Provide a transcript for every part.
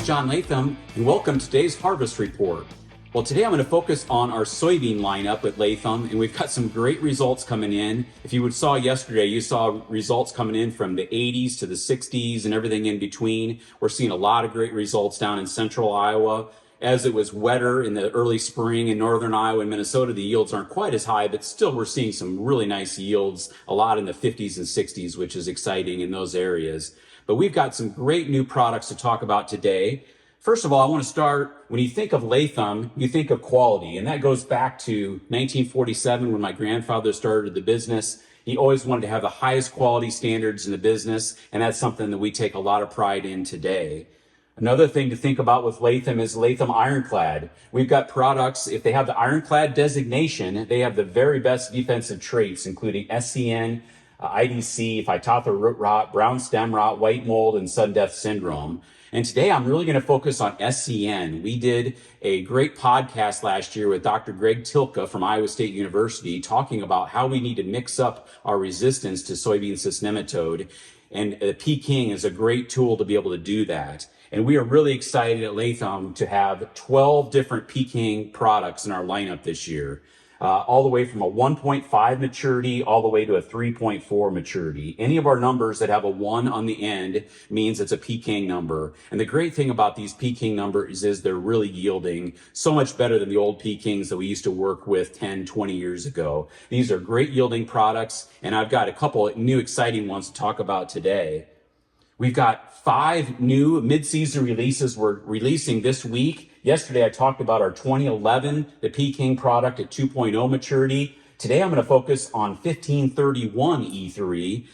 John Latham, and welcome to today's Harvest Report. Well, today I'm going to focus on our soybean lineup at Latham, and we've got some great results coming in. If you saw yesterday, you saw results coming in from the 80s to the 60s and everything in between. We're seeing a lot of great results down in central Iowa. As it was wetter in the early spring in northern Iowa and Minnesota, the yields aren't quite as high, but still we're seeing some really nice yields, a lot in the 50s and 60s, which is exciting in those areas. But we've got some great new products to talk about today. First of all, I want to start, when you think of Latham, you think of quality, and that goes back to 1947 when my grandfather started the business. He always wanted to have the highest quality standards in the business, and that's something that we take a lot of pride in today. Another thing to think about with Latham is Latham Ironclad. We've got products, if they have the Ironclad designation, they have the very best defensive traits, including SCN, IDC, Phytophthora root rot, brown stem rot, white mold, and sudden death syndrome. And today I'm really going to focus on SCN. We did a great podcast last year with Dr. Greg Tilka from Iowa State University talking about how we need to mix up our resistance to soybean cyst nematode. And Peking is a great tool to be able to do that. And we are really excited at Latham to have 12 different Peking products in our lineup this year. All the way from a 1.5 maturity all the way to a 3.4 maturity. Any of our numbers that have a 1 on the end means it's a Peking number. And the great thing about these Peking numbers is they're really yielding so much better than the old Pekings that we used to work with 10, 20 years ago. These are great yielding products, and I've got a couple of new exciting ones to talk about today. We've got 5 new mid-season releases we're releasing this week. Yesterday, I talked about our 2011, the Peking product at 2.0 maturity. Today, I'm going to focus on 1531 E3.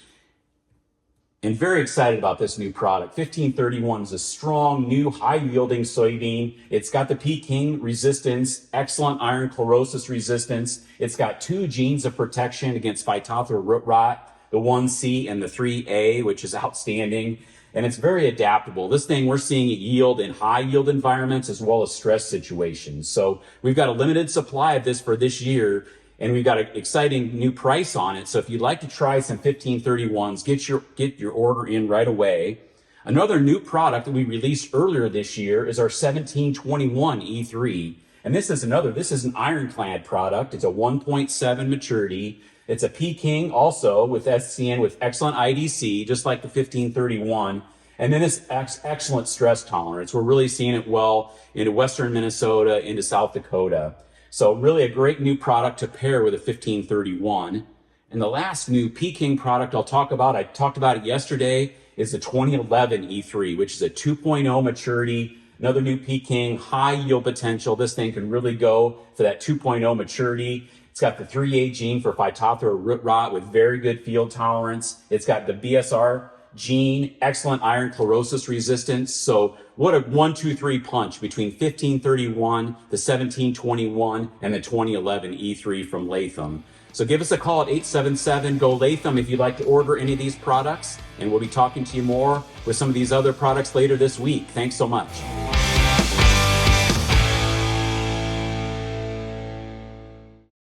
And very excited about this new product. 1531 is a strong, new, high-yielding soybean. It's got the Peking resistance, excellent iron chlorosis resistance. It's got 2 genes of protection against Phytophthora root rot, the 1C and the 3A, which is outstanding. And it's very adaptable. This thing, we're seeing it yield in high yield environments as well as stress situations. So we've got a limited supply of this for this year, and we've got an exciting new price on it. So if you'd like to try some 1531s, get your order in right away. Another new product that we released earlier this year is our 1721 E3. And this is an ironclad product. It's a 1.7 maturity. It's a Peking also with SCN with excellent IDC, just like the 1531. And then it's excellent stress tolerance. We're really seeing it well into western Minnesota, into South Dakota. So really a great new product to pair with a 1531. And the last new Peking product I talked about it yesterday, is the 2011 E3, which is a 2.0 maturity. Another new Peking, high yield potential. This thing can really go for that 2.0 maturity. It's got the 3A gene for Phytophthora root rot with very good field tolerance. It's got the BSR gene, excellent iron chlorosis resistance. So what a 1-2-3 punch between 1531, the 1721, and the 2011 E3 from Latham. So give us a call at 877-GO-LATHAM if you'd like to order any of these products. And we'll be talking to you more with some of these other products later this week. Thanks so much.